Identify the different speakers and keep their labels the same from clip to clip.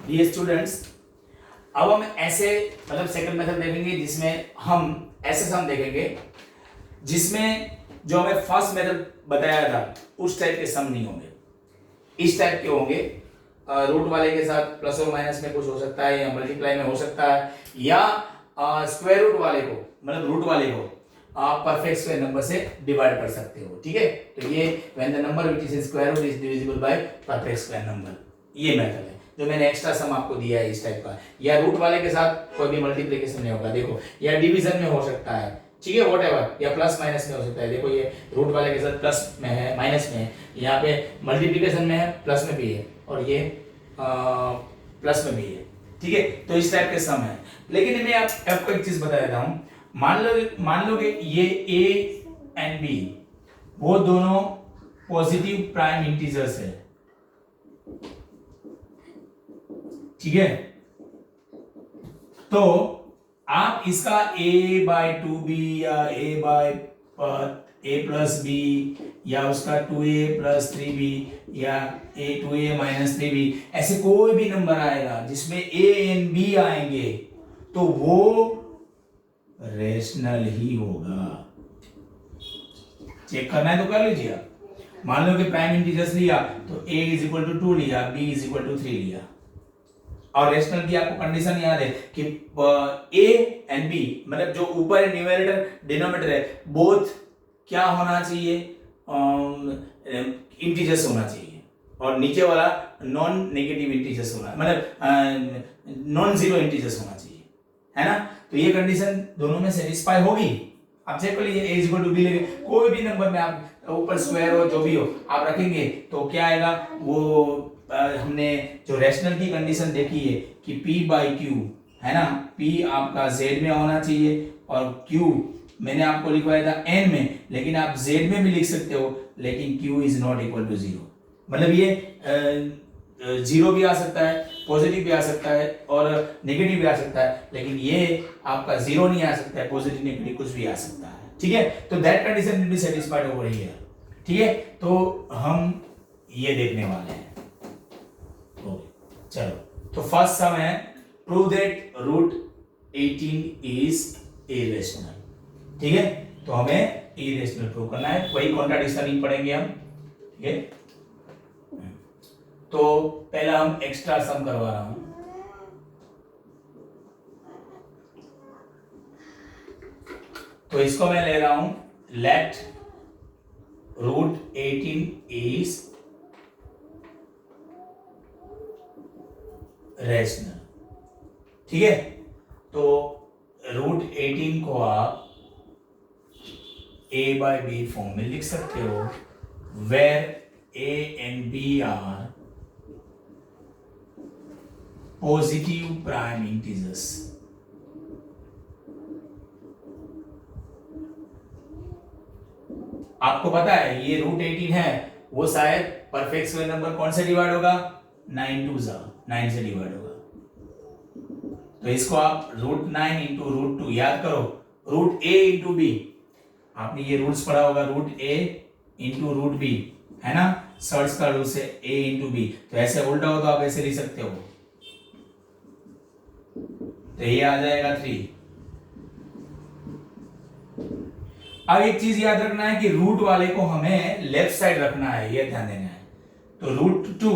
Speaker 1: Dear students, अब हम ऐसे मतलब सेकंड मेथड देखेंगे जिसमें हम ऐसे सम देखेंगे जिसमें जो हमें फर्स्ट मेथड बताया था उस टाइप के सम नहीं होंगे, इस टाइप के होंगे। रूट वाले के साथ प्लस और माइनस में कुछ हो सकता है या मल्टीप्लाई में हो सकता है, या स्क्वायर रूट वाले को मतलब रूट वाले को आप परफेक्ट स्क्वायर नंबर से डिवाइड कर सकते हो। ठीक है, तो ये when the number which is in square root is divisible by perfect square number, ये मेथड है जो मैंने एक्स्ट्रा सम आपको दिया है इस टाइप का। या रूट वाले के साथ कोई भी मल्टीप्लिकेशन नहीं होगा, देखो, या डिवीजन में हो सकता है, ठीक है, व्हाटएवर, या प्लस माइनस में हो सकता है। देखो ये रूट वाले के साथ प्लस में है, माइनस में है, यहाँ पे मल्टीप्लिकेशन में है, प्लस में भी है, और ये प्लस में भी है। ठीक है, तो इस टाइप के सम है। लेकिन मैं आपको एक चीज बता देता हूं, मान लो कि ये a एंड b वो दोनों पॉजिटिव प्राइम इंटीजर्स है। ठीक है, तो आप इसका a/2b या a+b या उसका 2a+3b या a2a-3b ऐसे कोई भी नंबर आएगा जिसमें a एंड b आएंगे तो वो रेशनल ही होगा। चेक करना है तो कर लीजिए आप। मान लो कि प्राइम इंटीजर्स लिया तो a = 2 लिया, b = 3 लिया, और रेशनल की आपको कंडीशन याद है कि a एंड b मतलब जो ऊपर है न्यूमरेटर डिनोमिनेटर है बोथ क्या होना चाहिए, इंटीजर्स होना चाहिए, और नीचे वाला नॉन नेगेटिव इंटीजर्स होना मतलब नॉन जीरो इंटीजर्स होना चाहिए, है ना। तो ये कंडीशन दोनों में सेटिस्फाई होगी। आप चेक कर लीजिए, a = b लेंगे, कोई भी नंबर में आप ऊपर स्क्वायर हो जो भी हो आप रखेंगे तो क्या आएगा, वो हमने जो रैशनल की कंडीशन देखी है कि p/q है ना, p आपका z में होना चाहिए और q मैंने आपको लिखवाया था n में, लेकिन आप z में भी लिख सकते हो, लेकिन q ≠ 0। मतलब ये जीरो भी आ सकता है, पॉजिटिव भी आ सकता है और नेगेटिव भी आ सकता है, लेकिन ये आपका जीरो नहीं आ सकता है, पॉजिटिव नेगेटिव कुछ भी आ सकता है। ठीक है, तो that condition will be satisfied over here. ठीक है, तो हम ये देखने वाले हैं। चलो, तो फर्स्ट सम है प्रूव दैट √18 इज इरेशनल। ठीक है, तो हमें इरेशनल प्रूव करना है, वही कॉन्ट्राडिक्शन ही पढ़ेंगे हम। ठीक है, तो पहला हम एक्स्ट्रा सम करवा रहा हूं। तो इसको मैं ले रहा हूं लेट √18 इज रेशनल। ठीक है, तो √18 को आप a/b फॉर्म में लिख सकते हो, where a and b are positive prime integers. आपको पता है ये √18 है, वो शायद परफेक्ट स्क्वायर नंबर कौन से डिवाइड होगा, 9 से डिवाइड होगा। तो इसको आप √9 × √2 याद करो, √a × b, आपने ये रूल्स पढ़ा होगा, √a × √b है ना, सर्च का रूल से a × b, तो ऐसे उल्टा हो तो आप ऐसे लिख सकते हो, तो ये आ जाएगा 3। अब एक चीज याद रखना है कि रूट वाले को हमें लेफ्ट साइड रखना है, ये ध्यान देना है। तो √2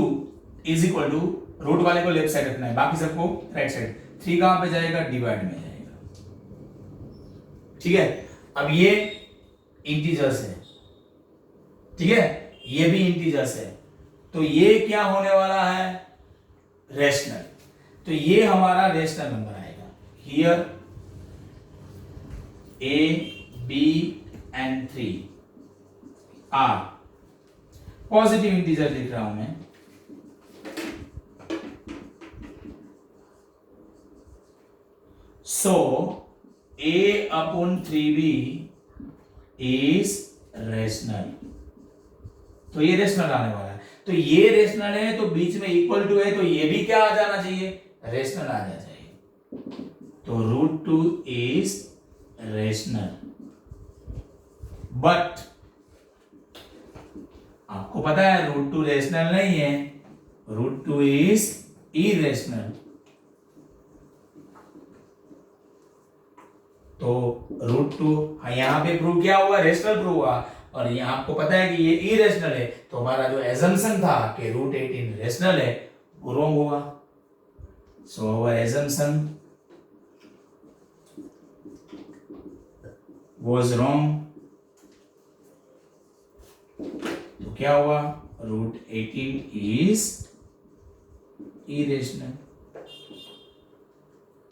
Speaker 1: = रूट वाले को लेफ्ट साइड रखना है, बाकी सबको राइट साइड। 3 कहां पे जाएगा, डिवाइड में जाएगा। ठीक है, अब ये इंटीजर्स है, ठीक है, ये भी इंटीजर्स है, तो ये क्या होने वाला है, रेशनल। तो ये हमारा रेशनल नंबर आएगा। Here a, b and 3 are positive integer लिख रहा हूं मैं। सो a/3b इज रेशनल, तो ये रेशनल आने वाला है। तो ये रेशनल है तो बीच में इक्वल टू है, तो ये भी क्या आ जाना चाहिए, रेशनल आ जाना चाहिए। तो √2 इज रेशनल, बट आपको पता है √2 रेशनल नहीं है, √2 इज इरेशनल, तो √2 यहाँ पे प्रूव क्या हुआ, रेशनल प्रूव हुआ, और यहाँ आपको पता है कि ये इरेशनल है, तो हमारा जो एजम्पशन था कि √18 रेशनल है वो रॉन्ग हुआ। So our assumption was wrong. तो क्या हुआ, √18 इज इरेशनल।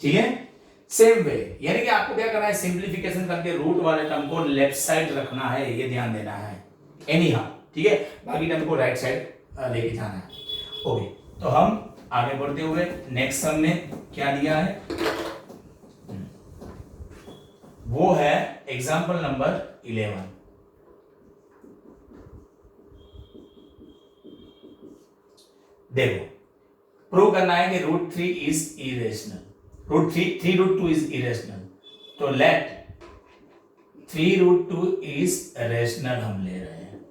Speaker 1: ठीक है, सेम वे, यानी कि आपको क्या करना है, सिंप्लीफिकेशन करके रूट वाले टर्म को लेफ्ट साइड रखना है, ये ध्यान देना है एनी हाउ। ठीक है, बाकी टर्म को राइट साइड लेके जाना है। ओके, तो हम आगे बढ़ते हुए नेक्स्ट सम में क्या दिया है, वो है एग्जाम्पल नंबर 11। देखो, प्रूव करना है कि √3 इज इरेशनल, √2 इज इरेशनल, तो लेट 3√2 इज रेशनल हम ले रहे हैं।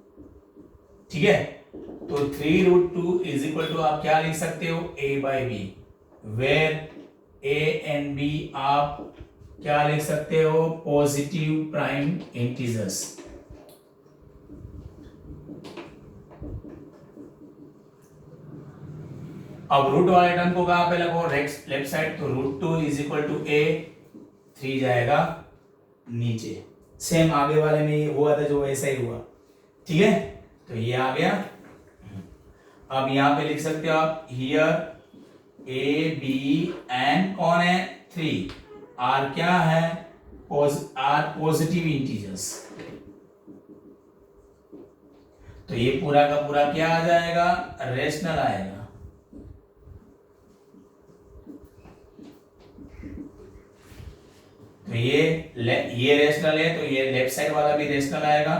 Speaker 1: ठीक है, तो 3√2 इज इक्वल टू आप क्या लिख सकते हो, a/b, where a and b आप क्या लिख सकते हो, पॉजिटिव प्राइम इंटीजर्स। अब रूट वाले टर्म को कहां पे लगो, लेफ्ट साइड, तो √2 इज इक्वल टू a, 3 जाएगा नीचे। सेम आगे वाले में ये हुआ था जो ऐसा ही हुआ। ठीक है, तो ये आ गया। अब यहां पे लिख सकते हो आप, हियर a b एंड कौन है, 3 आर क्या है, आर पॉजिटिव इंटीजर्स। तो ये पूरा का पूरा क्या आ जाएगा, रेशनल आएगा। तो ये रेशनल है, तो ये लेफ्ट साइड वाला भी रेशनल आएगा,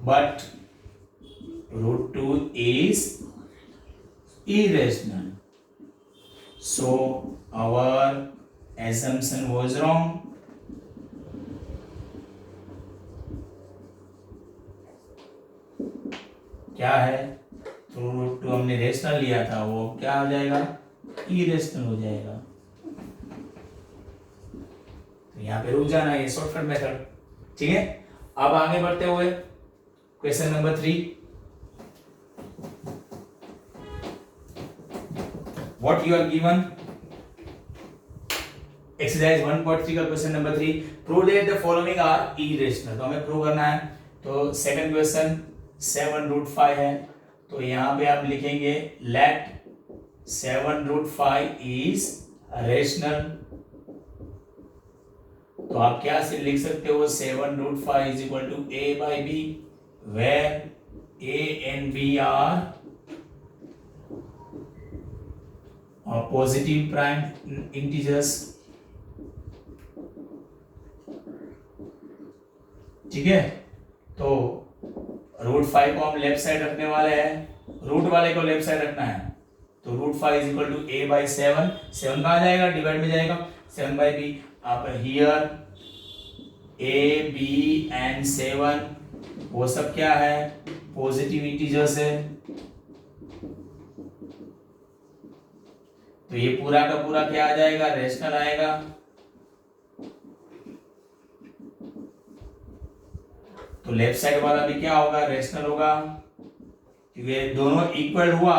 Speaker 1: but √2 is irrational, so our assumption was wrong. क्या है, तो √2 हमने रेशनल लिया था, वो क्या हो जाएगा, इरेशनल हो जाएगा। तो यहाँ पे रुक जाना, ये शॉर्टकट मेथड। ठीक है, अब आगे बढ़ते हुए question number 3, what you are given, exercise 1.3 का question number 3, prove that the following are irrational। तो हमें प्रूव करना है। तो सेकंड क्वेश्चन 7√5 है, तो यहाँ पे आप लिखेंगे let 7√5 is rational। तो आप क्या से लिख सकते हो, 7√5 is equal to a/b, where a and b are positive prime integers. ठीक है, तो √5 को हम लेफ्ट साइड रखने वाले हैं, रूट वाले को लेफ्ट साइड रखना है, तो √5 इज इक्वल टू a/7, 7 कहाँ जाएगा, डिवाइड में जाएगा, 7/b। आप हियर a b एंड 7 वो सब क्या है, पॉजिटिव इंटीजर्स है, तो ये पूरा का पूरा क्या आ जाएगा, रेशनल आएगा। तो लेफ्ट साइड वाला भी क्या होगा, रेशनल होगा, क्योंकि दोनों इक्वल हुआ,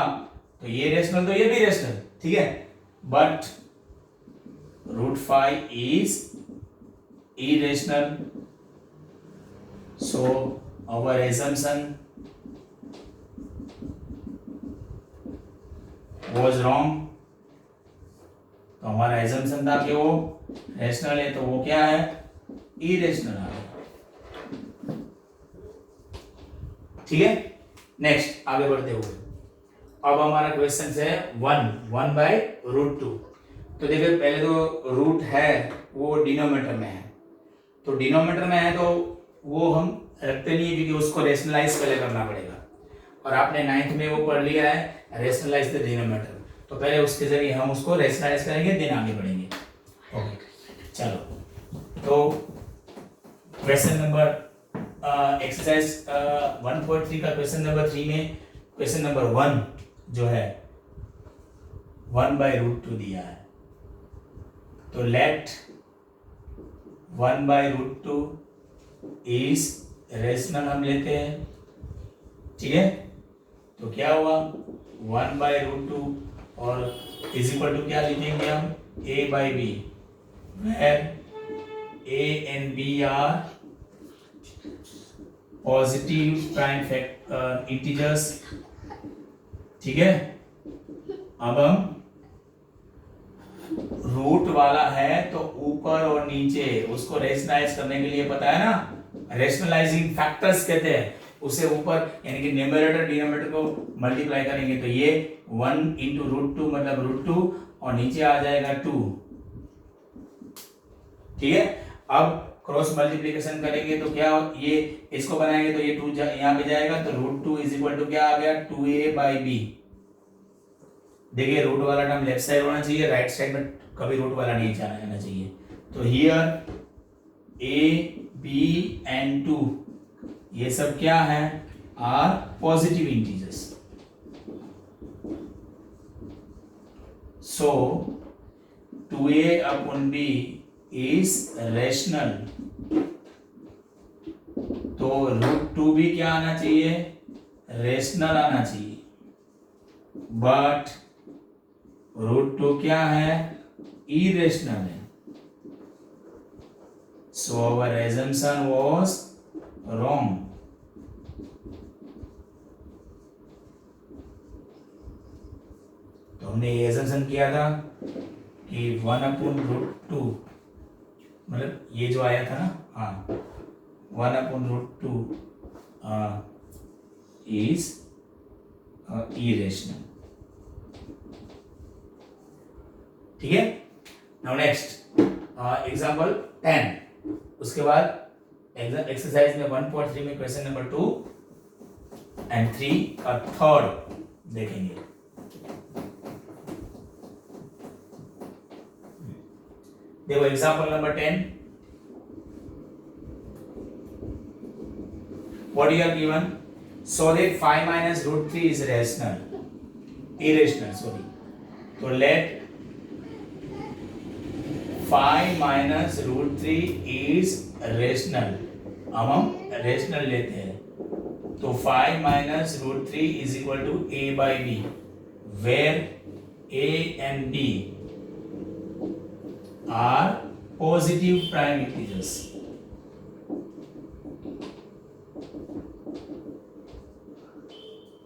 Speaker 1: तो ये रेशनल तो ये भी रेशनल। ठीक है, but √5 is irrational, so our assumption was wrong। तो हमारा एजम्पशन था कि वो रेशनल है, तो वो क्या है, इरेशनल है। ठीक है, नेक्स्ट आगे बढ़ते हुए अब हमारा क्वेश्चन है 1/√2। तो देखिए, पहले तो रूट है वो डिनोमिनेटर में है, तो डिनोमिनेटर में है तो वो हम रखते नहीं है, क्योंकि उसको रेशनलाइज पहले करना पड़ेगा, और आपने 9th में वो पढ़ लिया है, रेशनलाइज द डिनोमिनेटर। तो पहले उसके जरिए हम उसको रेशनलाइज करेंगे, देन आगे बढ़ेंगे। ओके, चलो, तो क्वेश्चन नंबर एक्सरसाइज 1.3 का क्वेश्चन नंबर 3 में क्वेश्चन नंबर 1 जो है 1/√2 दिया है, तो लेट 1/√2 इज रेशनल हम लेते हैं, ठीक है। तो क्या हुआ 1/√2 और इज इक्वल टू क्या लिखेंगे हम a/b, where a and b are positive prime integers, ठीक है। अब हम रूट वाला है तो ऊपर और नीचे उसको रेशनलाइज करने के लिए पता है ना, रेशनलाइजिंग फैक्टर्स कहते हैं उसे, ऊपर यानी कि न्यूमरेटर डिनोमिनेटर को मल्टीप्लाई करेंगे तो ये 1 × √2 मतलब √2 और नीचे आ जाएगा 2, ठीक है। अब क्रॉस मल्टीप्लिकेशन करेंगे तो क्या ये इसको बनाएंगे तो ये 2 यहाँ पे जाएगा तो √2 इज इक्वल टू क्या आ गया 2a/b। देखिए रूट वाला टर्म लेफ्ट साइड होना चाहिए, राइट साइड में कभी रूट वाला नहीं जाना चाहिए। तो हियर a, b and 2 ये सब क्या है are positive integers. So 2a/b is rational, तो √2 भी क्या आना चाहिए रेशनल आना चाहिए, बट √2 क्या है इरेशनल है। So our assumption was wrong। तो हमने ये assumption किया था कि 1/√2 मतलब ये जो आया था ना, हाँ 1/√2 इज इरेशनल, ठीक है। नाउ नेक्स्ट एग्जांपल 10, उसके बाद एक्सरसाइज में 1.3 में क्वेश्चन नंबर 2 and 3 का थर्ड देखेंगे। देखो example number 10, what you are given, so that 5 minus √3 is irrational, sorry। तो let 5 minus √3 is rational, अब हम रेशनल लेते हैं तो 5 minus √3 is equal to a/b, where a and b are positive prime integers,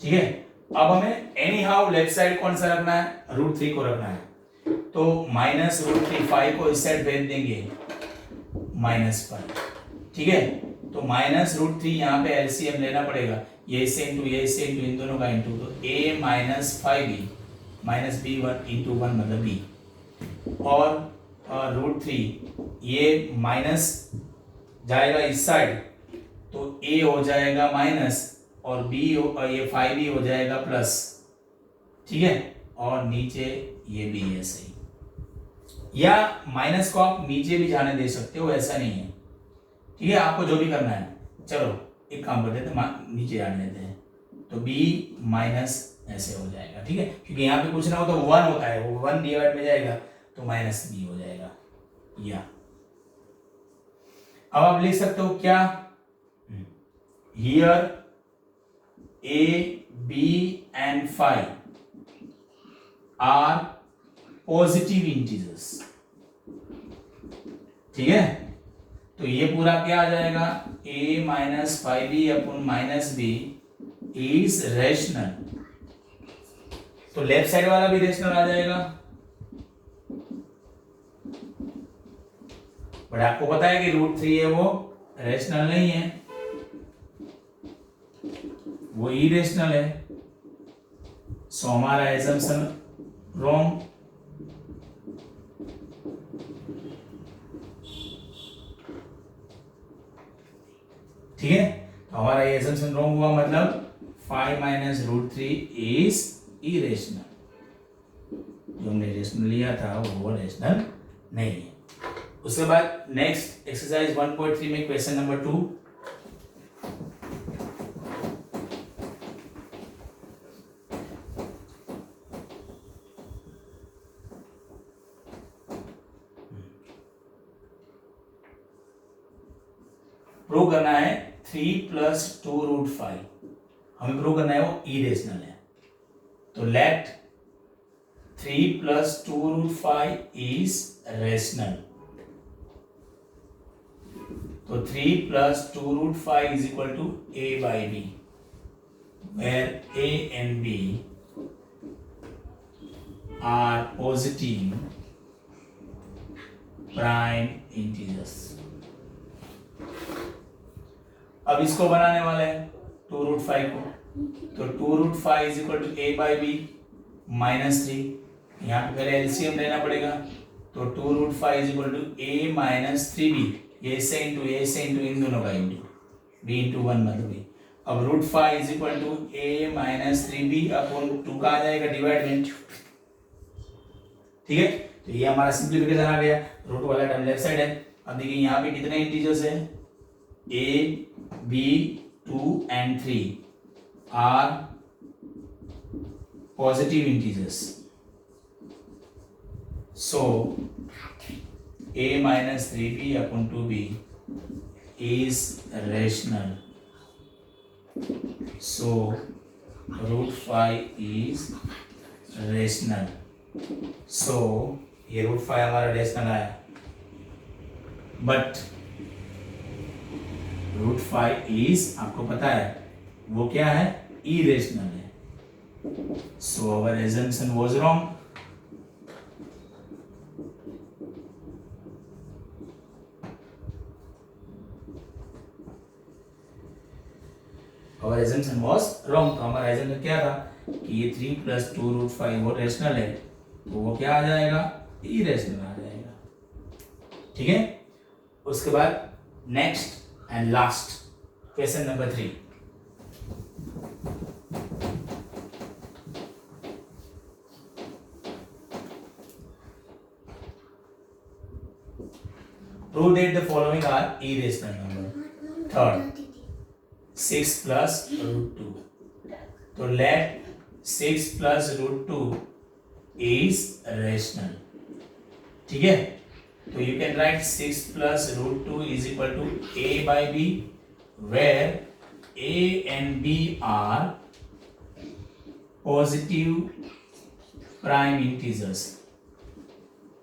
Speaker 1: ठीक है। अब हमें एनी हाउ लेफ्ट साइड कौन सा रखना है √3 को रखना है, तो -√3 5 को इस साइड भेज देंगे -5, ठीक है। तो -√3 यहाँ पे एलसीएम लेना पड़ेगा, ये इससे इंटू ये इससे इंटू इन दोनों का इंटू, तो a -5b -b1 × 1 मतलब b, और √3 ये माइनस जाएगा इस साइड तो a हो जाएगा माइनस और b ये 5b हो जाएगा प्लस, ठीक है। और नीचे ये भी है सही, या माइनस को आप नीचे भी जाने दे सकते हो, ऐसा नहीं है, ठीक है। आपको जो भी करना है, चलो एक काम करते हैं नीचे जाने देते हैं, तो b माइनस ऐसे हो जाएगा, ठीक है, क्योंकि यहाँ पे कुछ ना हो तो 1 होता है, वो 1 डिवाइड में जाएगा तो -b हो जाएगा। या अब आप लिख सकते हो क्या, here a, b and 5 are positive integers, ठीक है। तो ये पूरा क्या आ जाएगा a -5b/-b इज रेशनल, तो लेफ्ट साइड वाला भी रेशनल आ जाएगा, बट आपको पता है कि √3 है वो रेशनल नहीं है, वो इरेशनल है। सो हमारा assumption रॉन्ग, ठीक है। तो हमारा ये assumption रॉन्ग हुआ, मतलब 5 minus √3 इज इरेशनल, जो हमने रेशनल लिया था वो रेशनल नहीं है। उसके बाद नेक्स्ट एक्सरसाइज 1.3 में क्वेश्चन नंबर 2, प्रूव करना है 3 प्लस 2 रूट 5, हमें प्रूव करना है वो इरेशनल है। तो let 3 plus 2 root 5 is rational. तो 3 plus 2 root 5 is equal to a by b, where a and b are positive prime integers। अब इसको बनाने वाले हैं 2 रूट 5 को, तो 2 root 5 is equal to a by b minus 3, यहाँ पे पहले एलसीएम लेना पड़ेगा। तो 2 root 5 is equal to a minus 3b, a से इंटू इन दोनों का इंटू b इंटू 1 मतलब b। अब root 5 is equal to a minus 3b upon 2 का आ जाएगा डिवाइडमेंट, ठीक है। तो ये हमारा सिंप्लीफिकेशन आ गया, रूट वाला टर्म लेफ्ट साइड है। अब देखिए यहाँ पे कितने इंटीजर्स है, a b 2 and 3 are positive integers, so a minus 3b upon 2b is rational, so root 5 is rational, so ये रूट 5 हमारा रेशनल आया, बट रूट 5 इज, आपको पता है वो क्या है, इरेशनल है। So our assumption was wrong। our assumption was wrong। तो हमारा assumption क्या था कि ये 3 प्लस 2 रूट 5 वो रेशनल है, तो वो क्या आ जाएगा, इरेशनल आ जाएगा, ठीक है। उसके बाद next and last question number 3। Prove that the following are irrational number। Third, 6 plus root 2। तो let 6 plus root 2 is rational, ठीक है। तो you can write 6 plus root 2 is equal to a by b, where a and b are positive prime integers,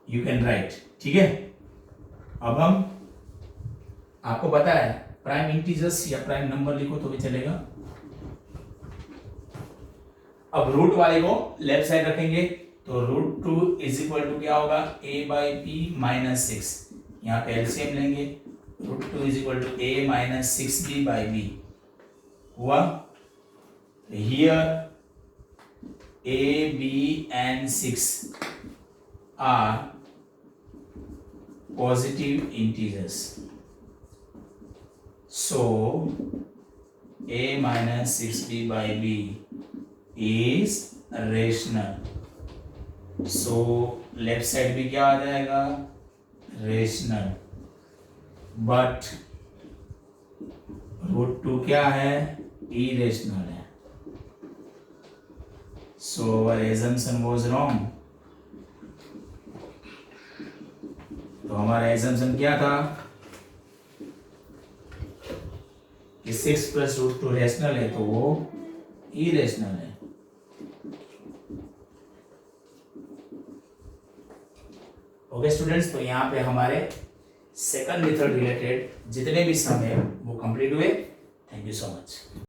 Speaker 1: you can write, ठीक है। अब हम, आपको पता है प्राइम इंटीजर्स या प्राइम नंबर लिखो तो भी चलेगा। अब रूट वाले को लेफ्ट साइड रखेंगे, तो रूट 2 इज इक्वल टू क्या होगा, a बाई पी माइनस 6, यहाँ पे एलसीएम लेंगे, root 2 is equal to a minus 6b by b हुआ। Here a b and 6 are positive integers, so a minus 6b by b is rational, so left side भी क्या आ जाएगा, rational, but root 2 क्या है, irrational है, so our assumption was wrong। तो हमारा assumption क्या था कि 6 प्लस रूट 2 रेशनल है, तो वो इरेशनल है। ओके स्टूडेंट्स, तो यहाँ पे हमारे सेकंड मेथड रिलेटेड जितने भी सम है वो कंप्लीट हुए। Thank you so much.